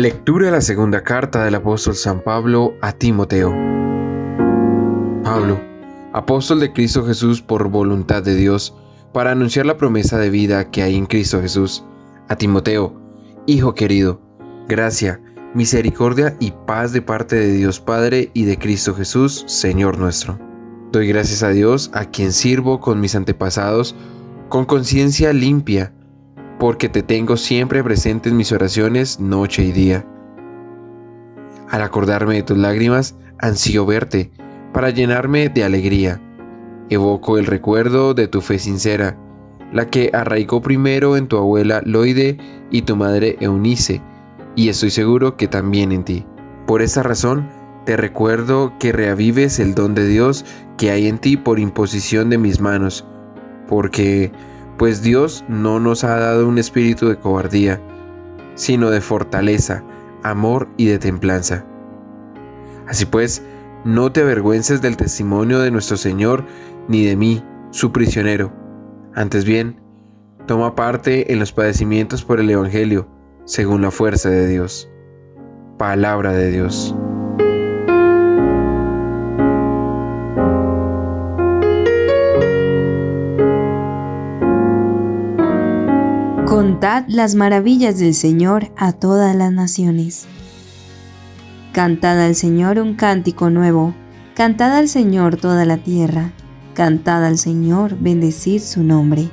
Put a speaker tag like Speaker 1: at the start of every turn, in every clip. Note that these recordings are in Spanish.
Speaker 1: Lectura de la segunda carta del apóstol San Pablo a Timoteo. Pablo, apóstol de Cristo Jesús por voluntad de Dios, para anunciar la promesa de vida que hay en Cristo Jesús. A Timoteo, hijo querido, gracia, misericordia y paz de parte de Dios Padre y de Cristo Jesús, Señor nuestro. Doy gracias a Dios, a quien sirvo con mis antepasados, con conciencia limpia, porque te tengo siempre presente en mis oraciones noche y día. Al acordarme de tus lágrimas, ansío verte, para llenarme de alegría. Evoco el recuerdo de tu fe sincera, la que arraigó primero en tu abuela Loide y tu madre Eunice, y estoy seguro que también en ti. Por esa razón, te recuerdo que reavives el don de Dios que hay en ti por imposición de mis manos, porque pues Dios no nos ha dado un espíritu de cobardía, sino de fortaleza, amor y de templanza. Así pues, no te avergüences del testimonio de nuestro Señor, ni de mí, su prisionero. Antes bien, toma parte en los padecimientos por el Evangelio, según la fuerza de Dios. Palabra de Dios.
Speaker 2: Contad las maravillas del Señor a todas las naciones. Cantad al Señor un cántico nuevo, cantad al Señor toda la tierra, cantad al Señor, bendecid su nombre.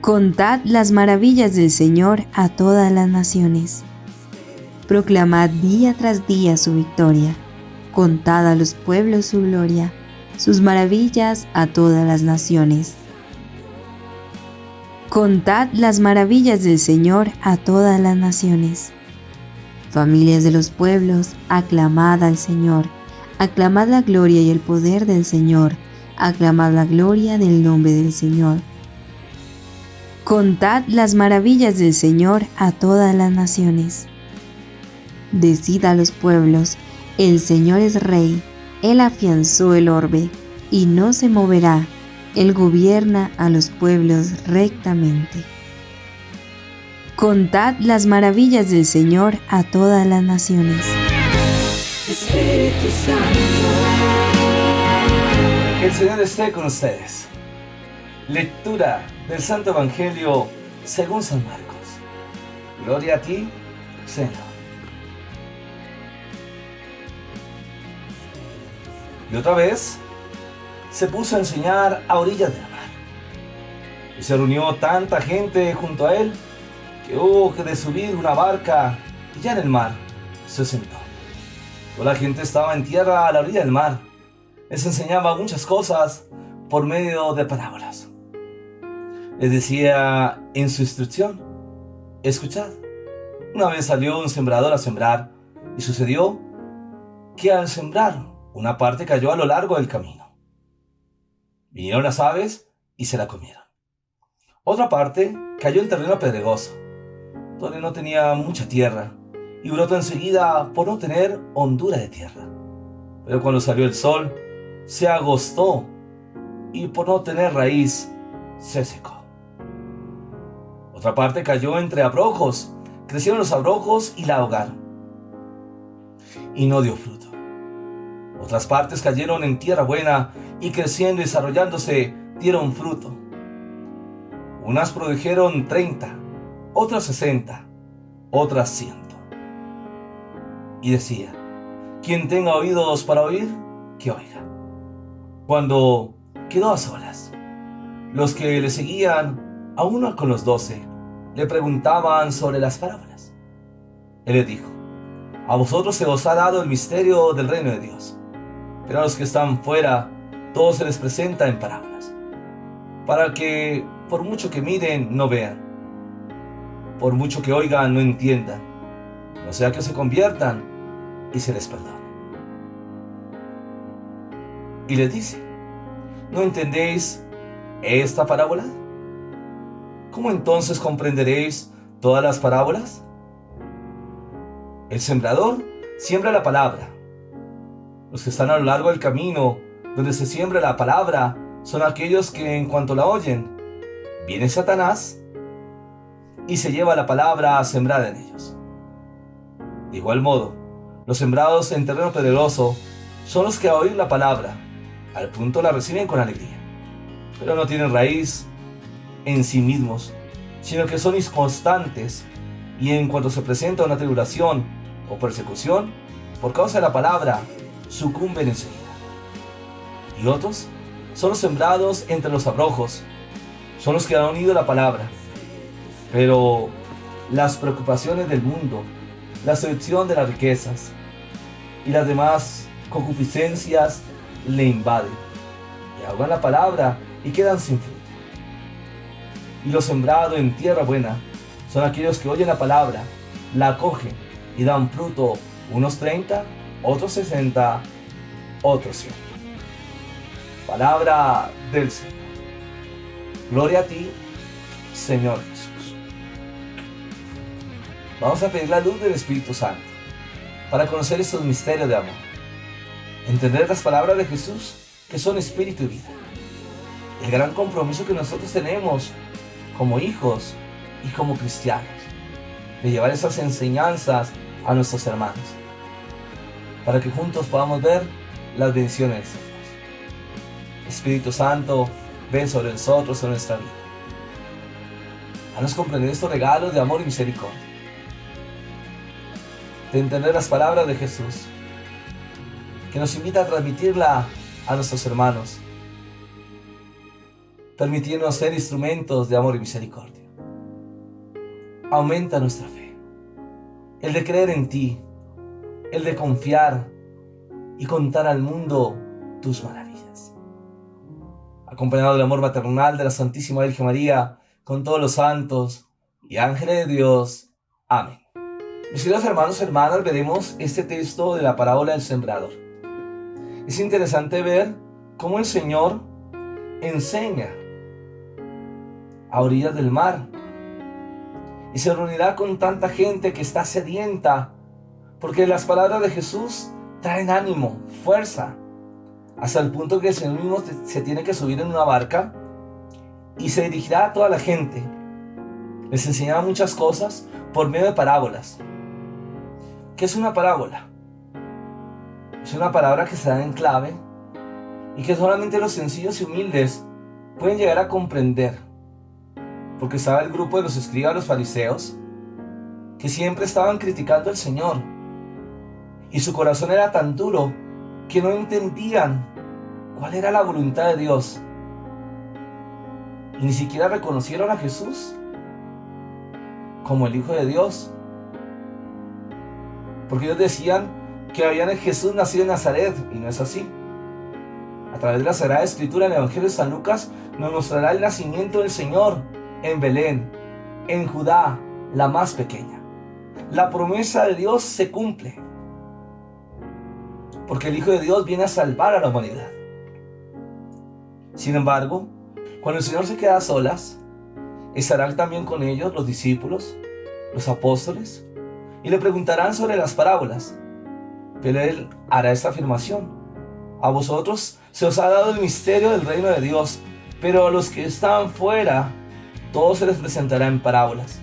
Speaker 2: Contad las maravillas del Señor a todas las naciones. Proclamad día tras día su victoria, contad a los pueblos su gloria, sus maravillas a todas las naciones. Contad las maravillas del Señor a todas las naciones. Familias de los pueblos, aclamad al Señor, aclamad la gloria y el poder del Señor, aclamad la gloria del nombre del Señor. Contad las maravillas del Señor a todas las naciones. Decid a los pueblos, el Señor es Rey, Él afianzó el orbe, y no se moverá. Él gobierna a los pueblos rectamente. Contad las maravillas del Señor a todas las naciones.
Speaker 3: Espíritu Santo.
Speaker 4: El Señor esté con ustedes. Lectura del Santo Evangelio según San Marcos. Gloria a ti, Señor. Y otra vez se puso a enseñar a orillas del mar. Y se reunió tanta gente junto a él que hubo que de subir una barca y ya en el mar se sentó. Toda la gente estaba en tierra a la orilla del mar. Les enseñaba muchas cosas por medio de parábolas. Les decía en su instrucción: escuchad. Una vez salió un sembrador a sembrar y sucedió que al sembrar una parte cayó a lo largo del camino. Vinieron las aves y se la comieron. Otra parte cayó en terreno pedregoso, donde no tenía mucha tierra, y brotó enseguida por no tener hondura de tierra. Pero cuando salió el sol, se agostó, y por no tener raíz, se secó. Otra parte cayó entre abrojos, crecieron los abrojos y la ahogaron, y no dio fruto. Otras partes cayeron en tierra buena, y creciendo y desarrollándose dieron fruto. Unas produjeron 30, otras 60, otras 100. Y decía: quien tenga oídos para oír, que oiga. Cuando quedó a solas, los que le seguían, a uno con los 12, le preguntaban sobre las parábolas. Él les dijo: a vosotros se os ha dado el misterio del reino de Dios, pero a los que están fuera, todo se les presenta en parábolas, para que por mucho que miren, no vean, por mucho que oigan, no entiendan, no sea que se conviertan y se les perdone. Y les dice: ¿no entendéis esta parábola? ¿Cómo entonces comprenderéis todas las parábolas? El sembrador siembra la palabra. Los que están a lo largo del camino, donde se siembra la palabra, son aquellos que en cuanto la oyen, viene Satanás y se lleva la palabra sembrada en ellos. De igual modo, los sembrados en terreno pedregoso son los que al oír la palabra, al punto la reciben con alegría, pero no tienen raíz en sí mismos, sino que son inconstantes y en cuanto se presenta una tribulación o persecución, por causa de la palabra, sucumben enseguida. Y otros son los sembrados entre los abrojos, son los que han oído la palabra, pero las preocupaciones del mundo, la seducción de las riquezas y las demás concupiscencias le invaden y ahogan la palabra y quedan sin fruto. Y lo sembrado en tierra buena son aquellos que oyen la palabra, la acogen y dan fruto, unos 30, otros 60, otros 100. Palabra del Señor. Gloria a ti, Señor Jesús. Vamos a pedir la luz del Espíritu Santo para conocer estos misterios de amor. Entender las palabras de Jesús que son espíritu y vida. El gran compromiso que nosotros tenemos como hijos y como cristianos de llevar esas enseñanzas a nuestros hermanos para que juntos podamos ver las bendiciones de Dios. Espíritu Santo, ven sobre nosotros, sobre nuestra vida. Haznos comprender estos regalos de amor y misericordia, de entender las palabras de Jesús, que nos invita a transmitirla a nuestros hermanos, permitiéndonos ser instrumentos de amor y misericordia. Aumenta nuestra fe, el de creer en ti, el de confiar y contar al mundo tus maravillas. Acompañado del amor maternal de la Santísima Virgen María, con todos los santos y ángeles de Dios. Amén. Mis queridos hermanos y hermanas, veremos este texto de la parábola del sembrador. Es interesante ver cómo el Señor enseña a orillas del mar y se reunirá con tanta gente que está sedienta, porque las palabras de Jesús traen ánimo, fuerza, hasta el punto que el Señor mismo se tiene que subir en una barca y se dirigirá a toda la gente. Les enseñará muchas cosas por medio de parábolas. ¿Qué es una parábola? Es una palabra que se da en clave y que solamente los sencillos y humildes pueden llegar a comprender, porque estaba el grupo de los escribas, los fariseos, que siempre estaban criticando al Señor y su corazón era tan duro que no entendían cuál era la voluntad de Dios y ni siquiera reconocieron a Jesús como el Hijo de Dios, porque ellos decían que habían Jesús nacido en Nazaret, y no es así. A través de la Sagrada Escritura en el Evangelio de San Lucas nos mostrará el nacimiento del Señor en Belén, en Judá, la más pequeña. La promesa de Dios se cumple, porque el Hijo de Dios viene a salvar a la humanidad. Sin embargo, cuando el Señor se queda a solas, estarán también con ellos los discípulos, los apóstoles, y le preguntarán sobre las parábolas. Pero Él hará esta afirmación: a vosotros se os ha dado el misterio del reino de Dios, pero a los que están fuera, todo se les presentará en parábolas,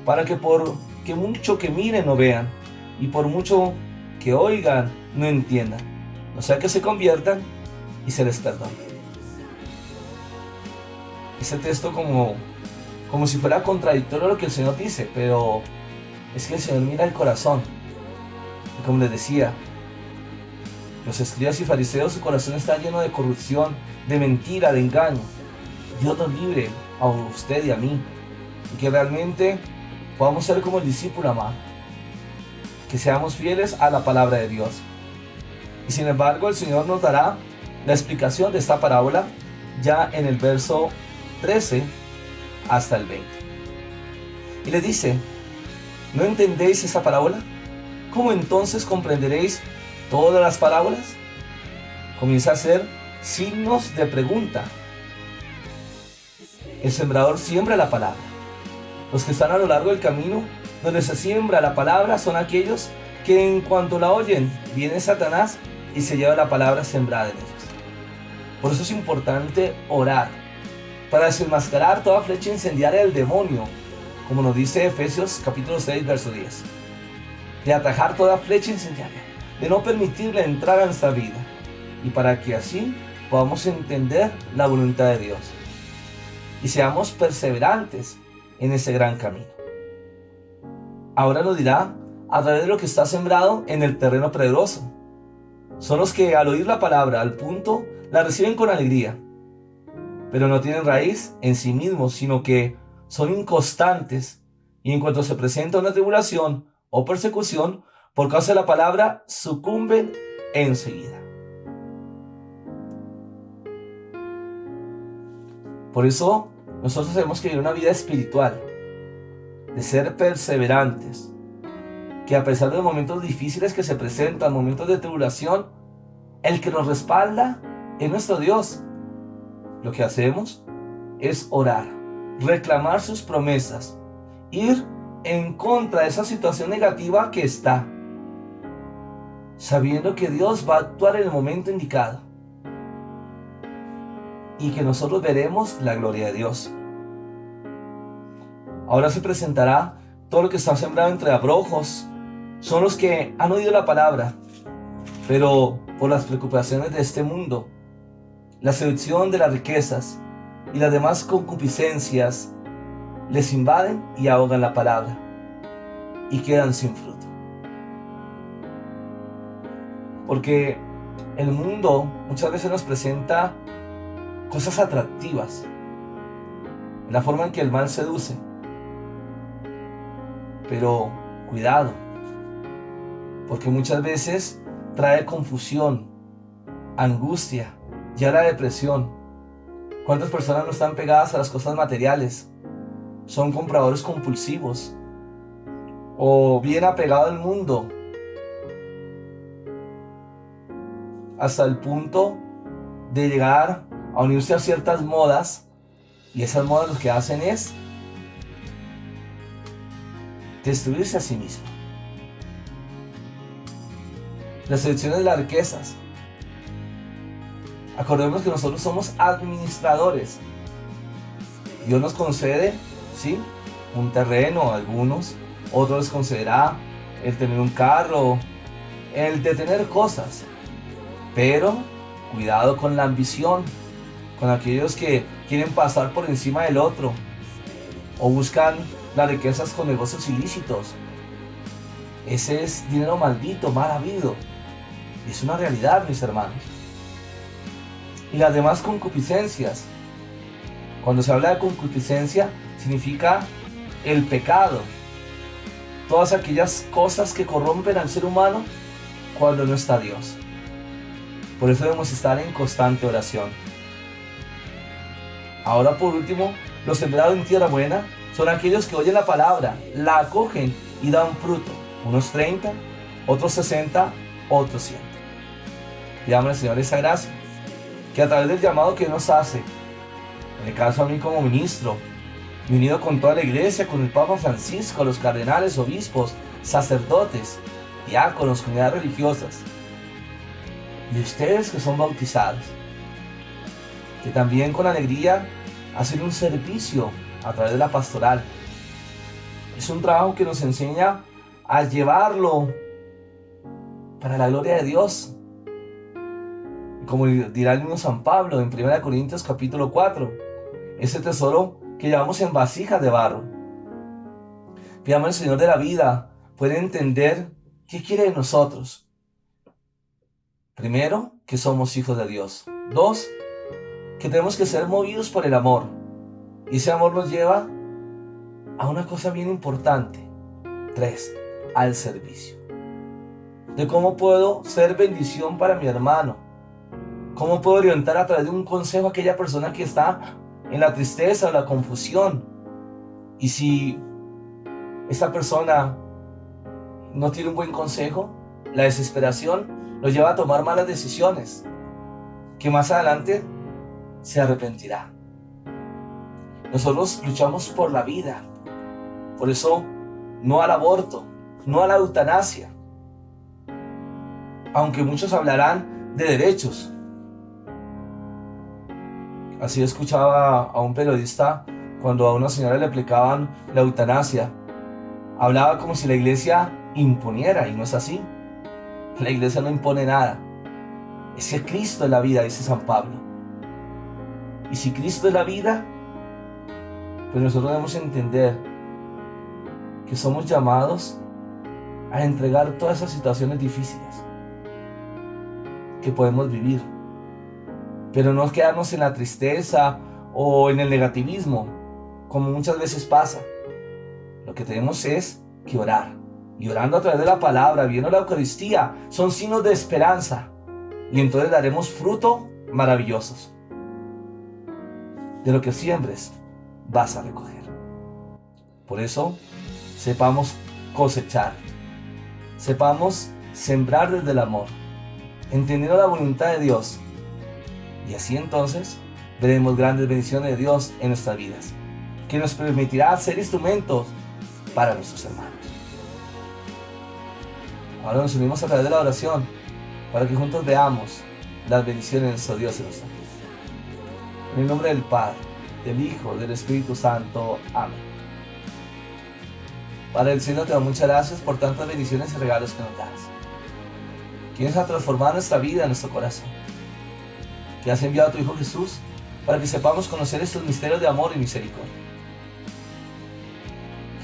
Speaker 4: para que por que mucho que miren no vean, y por mucho que oigan no entiendan, o sea que se conviertan y se les perdone. Ese texto como si fuera contradictorio a lo que el Señor dice, pero es que el Señor mira el corazón. Y como les decía, los escribas y fariseos, su corazón está lleno de corrupción, de mentira, de engaño. Dios nos libre a usted y a mí, y que realmente podamos ser como el discípulo amado, que seamos fieles a la palabra de Dios. Y sin embargo, el Señor nos dará la explicación de esta parábola ya en el verso 13 hasta el 20. Y le dice: ¿no entendéis esa parábola? ¿Cómo entonces comprenderéis todas las parábolas? Comienza a hacer signos de pregunta. El sembrador siembra la palabra. Los que están a lo largo del camino donde se siembra la palabra son aquellos que en cuanto la oyen, viene Satanás y se lleva la palabra sembrada en ellos. Por eso es importante orar, para desenmascarar toda flecha incendiaria del demonio, como nos dice Efesios capítulo 6, verso 10. de atajar toda flecha incendiaria, de no permitirle entrar a nuestra vida, y para que así podamos entender la voluntad de Dios y seamos perseverantes en ese gran camino. Ahora nos dirá a través de lo que está sembrado en el terreno pedregoso. Son los que al oír la palabra al punto la reciben con alegría, pero no tienen raíz en sí mismos, sino que son inconstantes, y en cuanto se presenta una tribulación o persecución por causa de la palabra, sucumben enseguida. Por eso nosotros tenemos que vivir una vida espiritual, de ser perseverantes, que a pesar de los momentos difíciles que se presentan, momentos de tribulación, el que nos respalda es nuestro Dios. Lo que hacemos es orar, reclamar sus promesas, ir en contra de esa situación negativa que está, sabiendo que Dios va a actuar en el momento indicado y que nosotros veremos la gloria de Dios. Ahora se presentará todo lo que está sembrado entre abrojos. Son los que han oído la palabra, pero por las preocupaciones de este mundo, la seducción de las riquezas y las demás concupiscencias les invaden y ahogan la palabra y quedan sin fruto. Porque el mundo muchas veces nos presenta cosas atractivas, la forma en que el mal seduce. Pero cuidado, porque muchas veces trae confusión, angustia y a la depresión. ¿Cuántas personas no están pegadas a las cosas materiales? Son compradores compulsivos o bien apegados al mundo, hasta el punto de llegar a unirse a ciertas modas, y esas modas lo que hacen es destruirse a sí mismo. Las seducciones de las riquezas. Acordemos que nosotros somos administradores. Dios nos concede, ¿sí?, un terreno a algunos, otros les concederá el tener un carro, el de tener cosas. Pero cuidado con la ambición, con aquellos que quieren pasar por encima del otro o buscan las riquezas con negocios ilícitos. Ese es dinero maldito, mal habido. Es una realidad, mis hermanos. Y las demás concupiscencias. Cuando se habla de concupiscencia, significa el pecado. Todas aquellas cosas que corrompen al ser humano cuando no está Dios. Por eso debemos estar en constante oración. Ahora, por último, los sembrados en tierra buena son aquellos que oyen la palabra, la acogen y dan fruto. Unos 30, otros 60, otros 100. Pidamos al Señor esa gracia, que a través del llamado que nos hace, en el caso a mí como ministro, unido con toda la iglesia, con el Papa Francisco, los cardenales, obispos, sacerdotes, diáconos, comunidades religiosas, y ustedes que son bautizados, que también con alegría hacen un servicio a través de la pastoral. Es un trabajo que nos enseña a llevarlo para la gloria de Dios. Como dirá el mismo San Pablo en 1 Corintios capítulo 4, ese tesoro que llevamos en vasijas de barro. Pidamos al Señor de la vida puede entender qué quiere de nosotros. Primero, que somos hijos de Dios. 2, que tenemos que ser movidos por el amor. Y ese amor nos lleva a una cosa bien importante. 3, al servicio. De cómo puedo ser bendición para mi hermano. Cómo puedo orientar a través de un consejo a aquella persona que está en la tristeza o la confusión. Y si esta persona no tiene un buen consejo, la desesperación lo lleva a tomar malas decisiones, que más adelante se arrepentirá. Nosotros luchamos por la vida, por eso no al aborto, no a la eutanasia, aunque muchos hablarán de derechos. Así escuchaba a un periodista cuando a una señora le aplicaban la eutanasia. Hablaba como si la iglesia imponiera, y no es así. La iglesia no impone nada. Es que Cristo es la vida, dice San Pablo. Y si Cristo es la vida, pues nosotros debemos entender que somos llamados a entregar todas esas situaciones difíciles que podemos vivir, pero no quedarnos en la tristeza o en el negativismo, como muchas veces pasa. Lo que tenemos es que orar, y orando a través de la palabra, viendo la Eucaristía, son signos de esperanza, y entonces daremos fruto maravillosos. De lo que siembres, vas a recoger. Por eso, sepamos cosechar, sepamos sembrar desde el amor, entendiendo la voluntad de Dios, y así entonces veremos grandes bendiciones de Dios en nuestras vidas, que nos permitirá ser instrumentos para nuestros hermanos. Ahora nos unimos a través de la oración para que juntos veamos las bendiciones de nuestro Dios en nuestra vida. En el nombre del Padre, del Hijo, del Espíritu Santo. Amén. Padre del cielo, te doy muchas gracias por tantas bendiciones y regalos que nos das. Que vienes a transformar nuestra vida, nuestro corazón. Que has enviado a tu Hijo Jesús para que sepamos conocer estos misterios de amor y misericordia.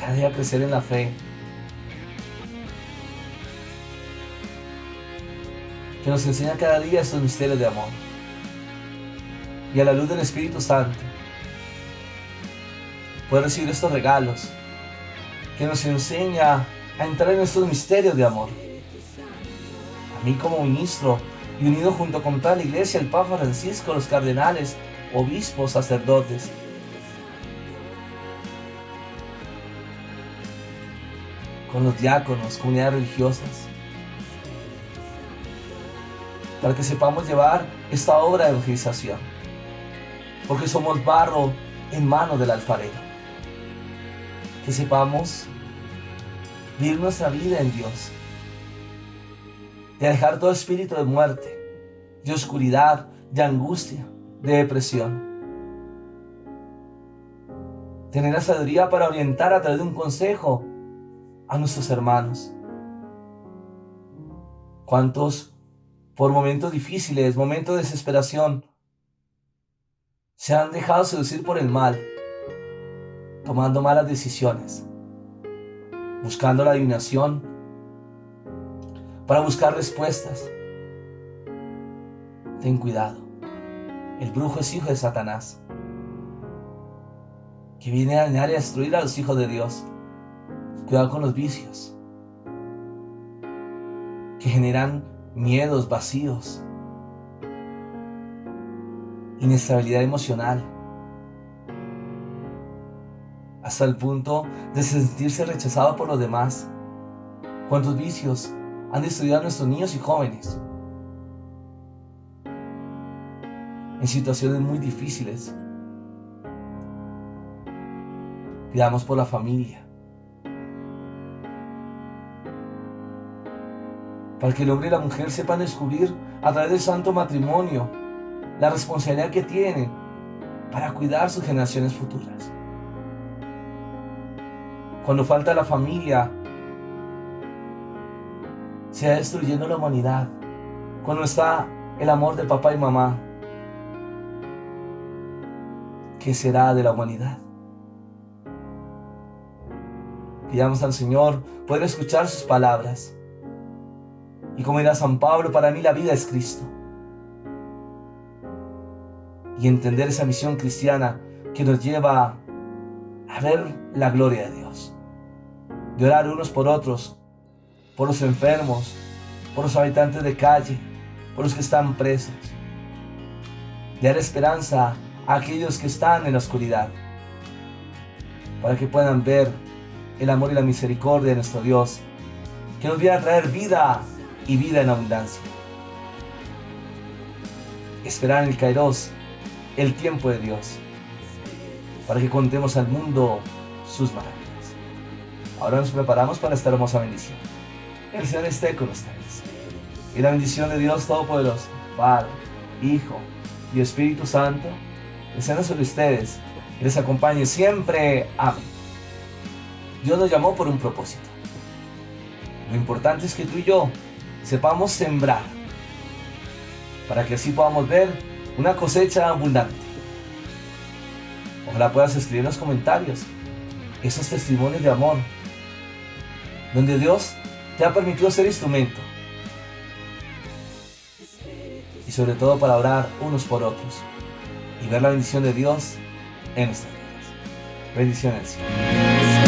Speaker 4: Cada día crecer en la fe. Que nos enseña cada día estos misterios de amor. Y a la luz del Espíritu Santo, poder recibir estos regalos que nos enseña a entrar en estos misterios de amor. A mí como ministro y unido junto con toda la iglesia, el Papa Francisco, los cardenales, obispos, sacerdotes, con los diáconos, comunidades religiosas, para que sepamos llevar esta obra de evangelización, porque somos barro en manos del alfarero. Que sepamos vivir nuestra vida en Dios, de dejar todo espíritu de muerte, de oscuridad, de angustia, de depresión. Tener la sabiduría para orientar a través de un consejo a nuestros hermanos. ¿Cuántos por momentos difíciles, momentos de desesperación, se han dejado seducir por el mal, tomando malas decisiones, buscando la adivinación para buscar respuestas? Ten cuidado, el brujo es hijo de Satanás, que viene a dañar y a destruir a los hijos de Dios. Cuidado con los vicios, que generan miedos, vacíos, inestabilidad emocional, hasta el punto de sentirse rechazado por los demás. ¿Cuántos vicios han destruido a nuestros niños y jóvenes en situaciones muy difíciles? Pidamos por la familia, para que el hombre y la mujer sepan descubrir a través del santo matrimonio la responsabilidad que tienen para cuidar sus generaciones futuras. Cuando falta la familia, se va destruyendo la humanidad. Cuando está el amor de papá y mamá, ¿qué será de la humanidad? Pidamos al Señor poder escuchar sus palabras. Y como dirá San Pablo, para mí la vida es Cristo. Y entender esa misión cristiana que nos lleva a ver la gloria de Dios. De orar unos por otros, por los enfermos, por los habitantes de calle, por los que están presos. De dar esperanza a aquellos que están en la oscuridad, para que puedan ver el amor y la misericordia de nuestro Dios, que nos viene a traer vida y vida en abundancia. Esperar en el Kairos, el tiempo de Dios, para que contemos al mundo sus maravillas. Ahora nos preparamos para esta hermosa bendición. El Señor esté con ustedes. Y la bendición de Dios Todopoderoso, Padre, Hijo y Espíritu Santo, descienda sobre ustedes y les acompañe siempre. Amén. Dios nos llamó por un propósito. Lo importante es que tú y yo sepamos sembrar, para que así podamos ver una cosecha abundante. Ojalá puedas escribir en los comentarios esos testimonios de amor, donde Dios te ha permitido ser instrumento, y sobre todo para orar unos por otros y ver la bendición de Dios en nuestras vidas. Bendiciones.